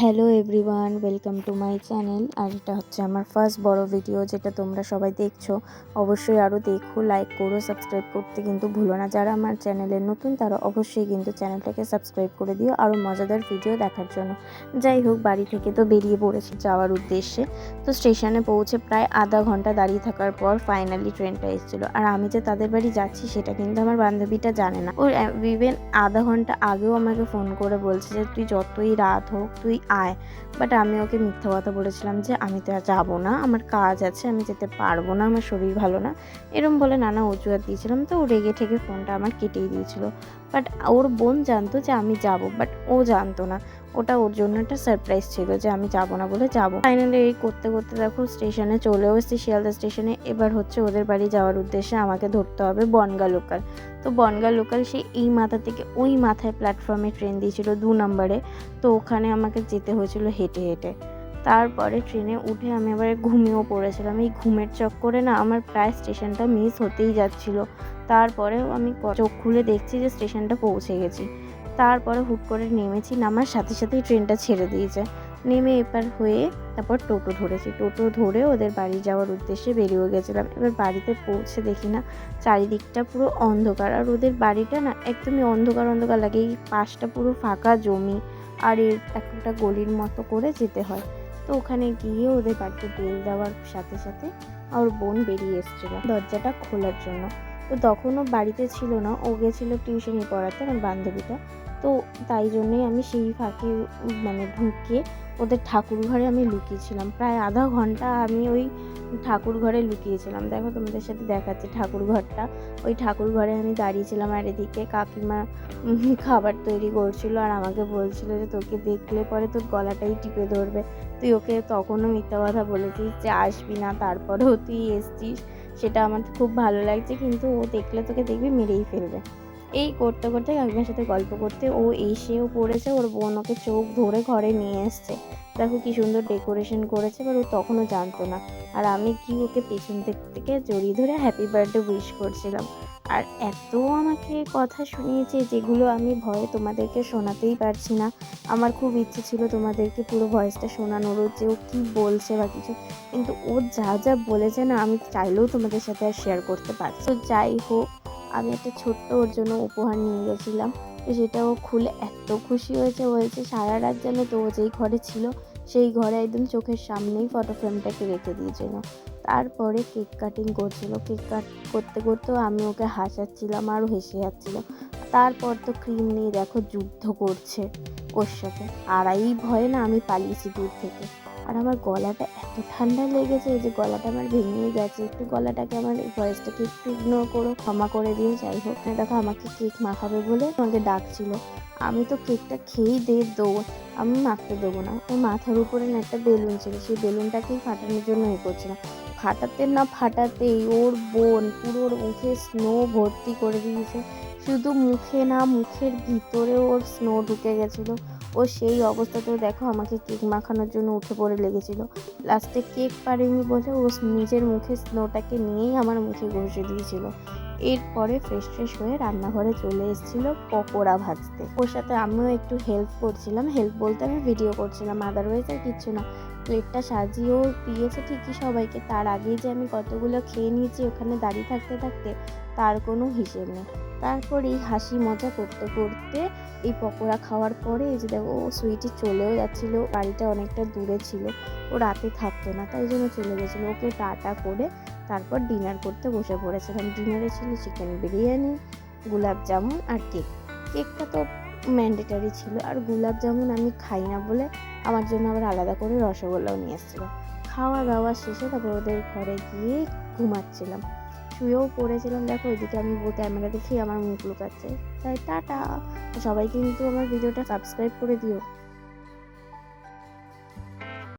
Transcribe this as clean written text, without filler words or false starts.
Hello everyone, welcome to my channel. আর এটা হচ্ছে আমার ফার্স্ট বড় ভিডিও, যেটা তোমরা সবাই দেখছো। অবশ্যই আরও দেখো, লাইক করো, সাবস্ক্রাইব করতে কিন্তু ভুলো না। যারা আমার চ্যানেলে নতুন তারা অবশ্যই কিন্তু চ্যানেলটাকে সাবস্ক্রাইব করে দিও আরও মজাদার ভিডিও দেখার জন্য। যাই হোক, বাড়ি থেকে তো বেরিয়ে পড়েছি যাওয়ার উদ্দেশ্যে। তো স্টেশনে পৌঁছে প্রায় আধা ঘন্টা দাঁড়িয়ে থাকার পর ফাইনালি ট্রেনটা এসেছিলো। আর আমি যে তাদের বাড়ি যাচ্ছি সেটা কিন্তু আমার বান্ধবীটা জানে না। ওর ইভেন আধা ঘন্টা আগেও আমাকে ফোন করে বলছে যে তুই যতই রাত হোক তুই আয়। বাট আমি ওকে মিথ্যা কথা বলেছিলাম যে আমি তো যাবো না, আমার কাজ আছে, আমি যেতে পারবো না, আমার শরীর ভালো না, এরম বলে নানা অজুহাত দিয়েছিলাম। তো ও রেগে ঠেগে ফোনটা আমার কেটেই দিয়েছিল। বাট ওর বোন জানতো যে আমি যাব, বাট ও জানতো না। ওটা ওর জন্য একটা সারপ্রাইজ ছিল যে আমি যাব না বলে যাব। ফাইনালি এই করতে করতে দেখো স্টেশনে চলেও এসেছি, শিয়ালদা স্টেশনে। এবার হচ্ছে ওদের বাড়ি যাওয়ার উদ্দেশ্যে আমাকে ধরতে হবে বনগাঁ লোকাল। তো বনগাঁ লোকাল সেই এই মাথা থেকে ওই মাথায় প্ল্যাটফর্মে ট্রেন দিয়েছিল 2 নম্বরে। তো ওখানে আমাকে যেতে হয়েছিল হেঁটে হেঁটে। তারপরে ট্রেনে উঠে আমি আবার ঘুমিয়েও পড়েছিলাম। এই ঘুমের চক্করে না আমার প্রায় স্টেশনটা মিস হতেই যাচ্ছিল। তারপরেও আমি চোখ খুলে দেখছি যে স্টেশনটা পৌঁছে গেছি। তারপরে হুট করে নেমেছি, নামার সাথে সাথেই ট্রেনটা ছেড়ে দিয়েছে। নেমে এপার হয়ে তারপর টোটো ধরেছি। টোটো ধরে ওদের বাড়ি যাওয়ার উদ্দেশ্যে বেরিয়ে গেছিলাম। এবার বাড়িতে পৌঁছে দেখি না চারিদিকটা পুরো অন্ধকার। আর ওদের বাড়িটা না একদমই অন্ধকার অন্ধকার লাগে। এই পাশটা পুরো ফাঁকা জমি, আর এর একটা গলির মতো করে যেতে হয়। তো ওখানে গিয়ে ওদের বাড়িতে বেল দেওয়ার সাথে সাথে ওর বোন বেরিয়ে এসেছিল দরজাটা খোলার জন্য। তো তখনও বাড়িতে ছিল না, ও গেছিলো টিউশনি পড়াতে আমার বান্ধবীটা। তো তাই জন্যই আমি সেই ফাঁকে ঢুকে ওদের ঠাকুর ঘরে আমি লুকিয়েছিলাম। প্রায় আধা ঘন্টা আমি ওই ঠাকুর ঘরে লুকিয়েছিলাম। দেখো তোমাদের সাথে দেখাচ্ছি ঠাকুর ঘরটা। ওই ঠাকুর ঘরে আমি দাঁড়িয়েছিলাম, আর এদিকে কাকিমা খাবার তৈরি করছিল আর আমাকে বলছিল যে তোকে দেখলে পরে তোর গলাটাই টিপে ধরবে। তুই ওকে তখনও মিথ্যা কথা বলেছিস যে আসবি না, তারপরেও তুই এসছিস। সেটা আমার খুব ভালো লাগছে, কিন্তু ও দেখলে তোকে দেখবি মেরেই ফেলবে। এই করতে করতে কাকিমার সাথে গল্প করতে ও এসেও পড়েছে। ওর বোন ওকে চোখ ধরে ঘরে নিয়ে এসছে। দেখো কি সুন্দর ডেকোরেশন করেছে, এবার ও তখনও জানতো না। আর আমি কি ওকে পেছন থেকে জড়িয়ে ধরে হ্যাপি বার্থডে উইশ করছিলাম। আর এত আমাকে কথা শুনিয়েছে যেগুলো আমি ভয়ে তোমাদেরকে শোনাতেই পারছি না। আমার খুব ইচ্ছে ছিল তোমাদেরকে পুরো ভয়েসটা শোনানোর, যে ও কী বলছে বা কিছু, কিন্তু ও যা যা বলেছে না আমি চাইলেও তোমাদের সাথে আর শেয়ার করতে পারছি। তো যাই হোক, আমি একটা ছোট্ট ওর জন্য উপহার নিয়ে গেছিলাম। তো সেটা ও খুলে এত খুশি হয়েছে, বলছে সারা রাত যেন তো ও যেই ঘরে ছিল সেই ঘরে একদম চোখের সামনেই ফটো ফ্রেমটাকে রেখে দিয়েছিল। তারপরে কেক কাটিং করছিল। কেক কাট করতে করতেও আমি ওকে হাসাচ্ছিলাম আর ও হেসে যাচ্ছিলো। তারপর তো ক্রিম নিয়ে দেখো যুদ্ধ করছে ওর সাথে। আর এই ভয়ে না আমি পালিয়েছি দূর থেকে। আর আমার গলাটা এত ঠান্ডা লেগেছে যে গলাটা আমার ভেঙেই গেছে। একটু গলাটাকে আমার ভয়েসটাকে একটু ইগনোর করো, ক্ষমা করে দিও। যাই হোক, দেখো আমাকে কেক মাখাবে বলে আমাকে ডাকছিল। আমি তো কেকটা খেয়েই দেবো, আমি মাখতে দেবো না। ওর মাথার উপরে না একটা বেলুন ছিল, সেই বেলুনটাকেই ফাটানোর জন্য করছিলাম। ফাটাতে না ফাটাতেই ওর বোন পুরো ওর মুখে স্নো ভর্তি করে দিয়েছে। শুধু মুখে না, মুখের ভিতরে ওর স্নো ঢুকে গেছিলো। ও সেই অবস্থাতেও দেখো আমাকে কেক মাখানোর জন্য উঠে পড়ে লেগেছিল। লাস্টে কেক পারেনি বলে ও নিজের মুখে স্নোটাকে নিয়েই আমার মুখে ঘষে দিয়েছিল। এরপরে ফ্রেশ হয়ে রান্নাঘরে চলে এসেছিলো পকোড়া ভাজতে। ওর সাথে আমিও একটু হেল্প করছিলাম। হেল্প বলতে আমি ভিডিও করছিলাম, আদারওয়াইজ আর কিচ্ছু না। প্লেটটা সাজিয়েও দিয়েছে ঠিকই সবাইকে। তার আগেই যে আমি কতগুলো খেয়ে নিয়েছি ওখানে দাঁড়িয়ে থাকতে থাকতে, তার কোনো হিসেব নেই। তারপর এই হাসি মজা করতে করতে এই পকোড়া খাওয়ার পরে এই যে দেখো ও সুইটি চলেও যাচ্ছিলো। বাড়িটা অনেকটা দূরে ছিল, ও রাতে থাকতো না, তাই জন্য চলে গেছিলো। ওকে টাটা করে তারপর ডিনার করতে বসে পড়েছিলাম। ডিনারে ছিল চিকেন বিরিয়ানি, গোলাপ জামুন আর কেক। কেকটা তো ম্যান্ডেটারি ছিল, আর গোলাপ জামুন আমি খাই না বলে আমার জন্য আবার আলাদা করে রসগোল্লাও নিয়ে এসেছিলো। খাওয়া দাওয়া শেষে তারপর ওদের ঘরে গিয়ে ঘুমাচ্ছিলাম, শুয়েও পড়েছিলাম। দেখো ওইদিকে আমি ক্যামেরা দেখি আমার মুখ লুকাচ্ছে। তাই টাটা। সবাই কিন্তু আমার ভিডিওটা সাবস্ক্রাইব করে দিও।